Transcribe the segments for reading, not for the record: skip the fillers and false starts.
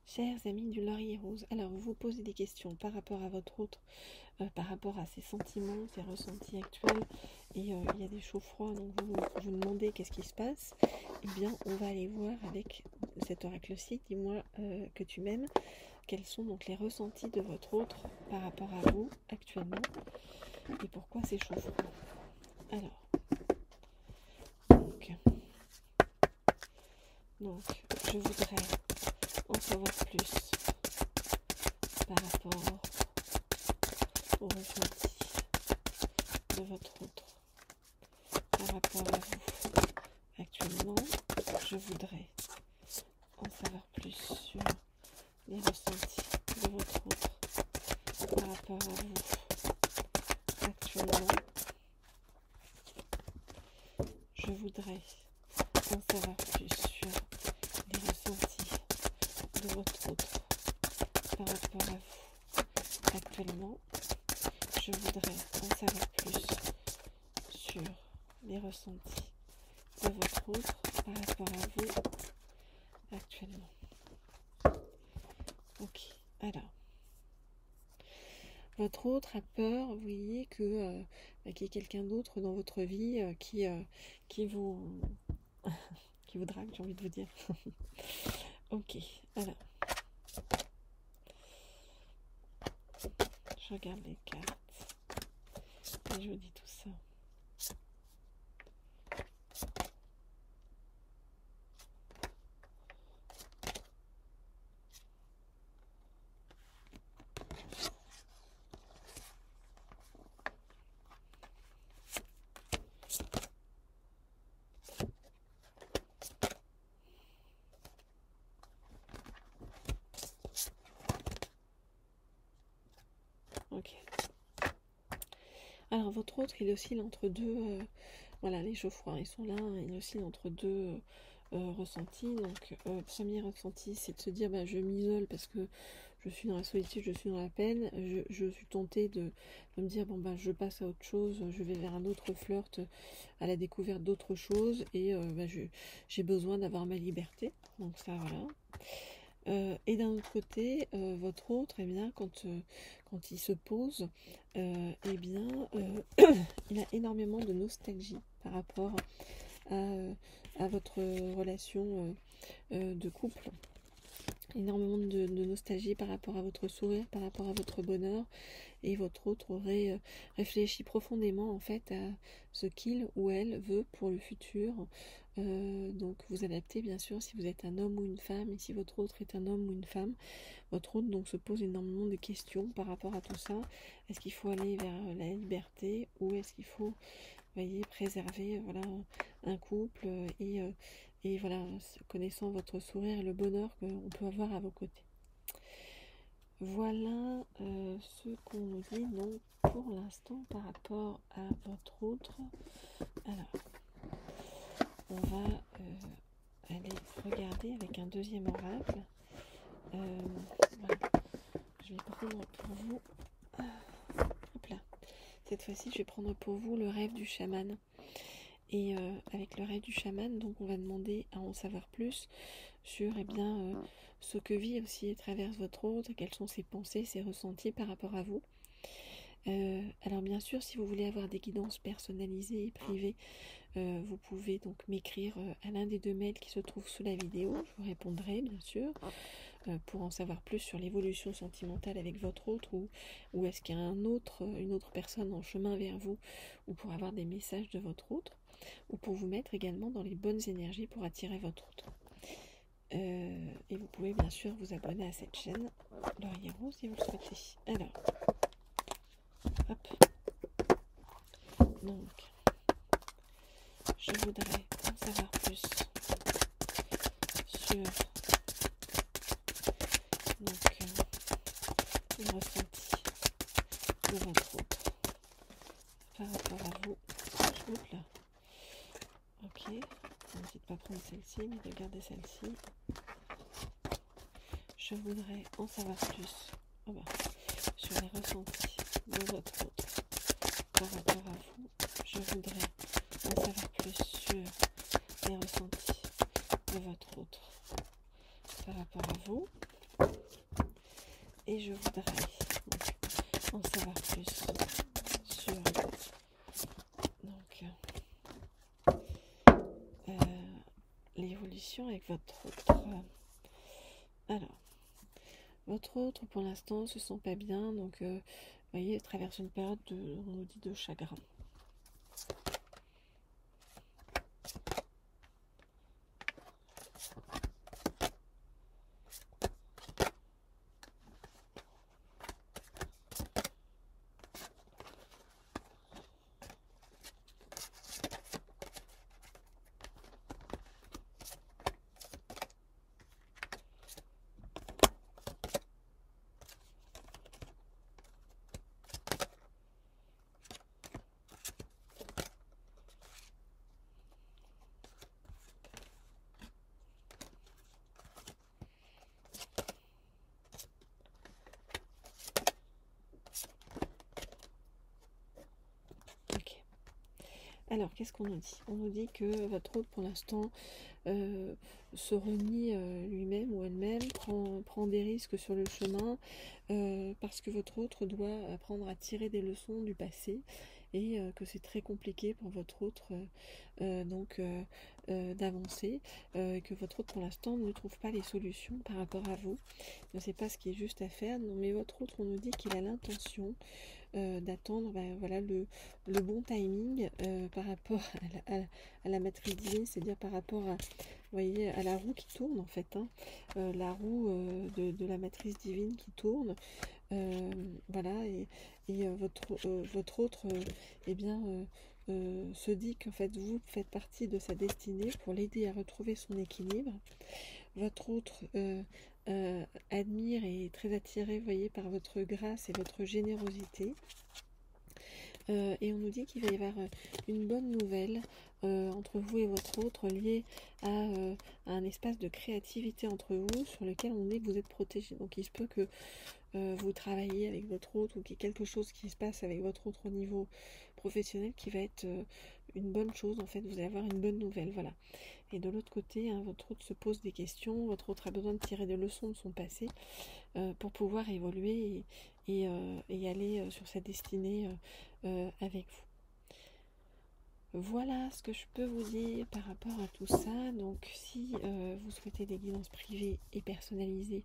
Chers amis du Laurier Rose, alors vous vous posez des questions par rapport à votre autre, par rapport à ses sentiments, ses ressentis actuels, et il y a des chauds froids, donc vous vous demandez qu'est-ce qui se passe. Eh bien, on va aller voir avec cet oracle-ci, dis-moi que tu m'aimes, quels sont donc les ressentis de votre autre par rapport à vous actuellement, et pourquoi c'est chaud froid. Alors, donc, je voudrais en savoir plus par rapport au ressenti de votre autre, par rapport à vous actuellement. Je voudrais en savoir plus sur les ressentis de votre autre par rapport à vous actuellement. Je voudrais en savoir plus sur les ressentis de votre autre par rapport à vous actuellement. Je voudrais en savoir plus sur les ressentis de votre autre par rapport à vous actuellement. Ok, alors, votre autre a peur, vous voyez, qu'il y ait quelqu'un d'autre dans votre vie qui vous drague, j'ai envie de vous dire. Ok, alors, je regarde les cartes et je vous dis tout ça. Ok. Alors, votre autre, il oscille entre deux... voilà, les chauds froids, ils sont là. Il oscille entre deux ressentis. Donc, premier ressenti, c'est de se dire, bah, je m'isole parce que je suis dans la solitude, je suis dans la peine. Je suis tentée de me dire, bon, bah, je passe à autre chose. Je vais vers un autre flirt, à la découverte d'autres choses. Et bah, j'ai besoin d'avoir ma liberté. Donc, ça, voilà. Et d'un autre côté, votre autre, eh bien, quand il se pose, eh bien, il a énormément de nostalgie par rapport à votre relation de couple. Énormément de nostalgie par rapport à votre sourire, par rapport à votre bonheur, et votre autre aurait réfléchi profondément en fait à ce qu'il ou elle veut pour le futur. Donc vous adaptez bien sûr si vous êtes un homme ou une femme, et si votre autre est un homme ou une femme. Votre autre donc se pose énormément de questions par rapport à tout ça. Est-ce qu'il faut aller vers la liberté, ou est-ce qu'il faut, voyez, préserver voilà, un couple et voilà, connaissant votre sourire et le bonheur qu'on peut avoir à vos côtés. Voilà ce qu'on nous dit donc pour l'instant par rapport à votre autre. Alors, on va aller regarder avec un deuxième oracle. Voilà. Je vais prendre pour vous, hop là. Cette fois-ci, je vais prendre pour vous le rêve du chaman. Et avec le rêve du chaman, donc on va demander à en savoir plus sur ce que vit aussi et traverse votre autre, quelles sont ses pensées, ses ressentis par rapport à vous. Alors bien sûr, si vous voulez avoir des guidances personnalisées et privées, vous pouvez donc m'écrire à l'un des deux mails qui se trouvent sous la vidéo. Je vous répondrai bien sûr pour en savoir plus sur l'évolution sentimentale avec votre autre, ou est-ce qu'il y a une autre personne en chemin vers vous, ou pour avoir des messages de votre autre, ou pour vous mettre également dans les bonnes énergies pour attirer votre autre. Et vous pouvez bien sûr vous abonner à cette chaîne Laurier Rose si vous le souhaitez. Alors, hop. Donc, je voudrais en savoir plus sur donc le ressenti de votre autre par rapport à vous. Hop là. Ok, n'hésitez pas à prendre celle-ci, mais regardez celle-ci. Je voudrais en savoir plus sur les ressentis de votre autre par rapport à vous. Je voudrais en savoir plus sur les ressentis de votre autre par rapport à vous. Et je voudrais en savoir plus sur donc l'évolution avec votre autre. Alors, votre autre pour l'instant se sent pas bien, donc vous voyez, elle traverse une période on nous dit de chagrin. Alors, qu'est-ce qu'on nous dit? On nous dit que votre autre, pour l'instant, se renie lui-même ou elle-même, prend des risques sur le chemin, parce que votre autre doit apprendre à tirer des leçons du passé, et que c'est très compliqué pour votre autre d'avancer, et que votre autre, pour l'instant, ne trouve pas les solutions par rapport à vous, ne sait pas ce qui est juste à faire. Non, mais votre autre, on nous dit qu'il a l'intention d'attendre voilà, le bon timing par rapport à la matrice divine, c'est-à-dire par rapport à, vous voyez, à la roue qui tourne en fait, hein, la roue de la matrice divine qui tourne, voilà, et votre autre eh bien, se dit qu'en fait vous faites partie de sa destinée pour l'aider à retrouver son équilibre. Votre autre admire et est très attiré, vous voyez, par votre grâce et votre générosité. Et on nous dit qu'il va y avoir une bonne nouvelle entre vous et votre autre, liée à un espace de créativité entre vous sur lequel on est que vous êtes protégé. Donc il se peut que vous travaillez avec votre autre, ou qu'il y ait quelque chose qui se passe avec votre autre au niveau professionnel qui va être une bonne chose. En fait, vous allez avoir une bonne nouvelle, voilà. Et de l'autre côté, hein, votre autre se pose des questions, votre autre a besoin de tirer des leçons de son passé pour pouvoir évoluer et aller sur sa destinée avec vous. Voilà ce que je peux vous dire par rapport à tout ça. Donc si vous souhaitez des guidances privées et personnalisées,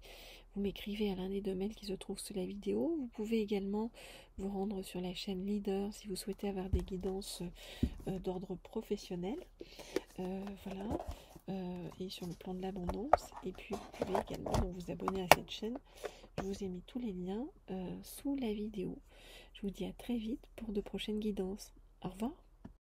vous m'écrivez à l'un des deux mails qui se trouvent sous la vidéo. Vous pouvez également vous rendre sur la chaîne Leader si vous souhaitez avoir des guidances d'ordre professionnel. Voilà. Et sur le plan de l'abondance. Et puis vous pouvez également vous abonner à cette chaîne. Je vous ai mis tous les liens sous la vidéo. Je vous dis à très vite pour de prochaines guidances. Au revoir.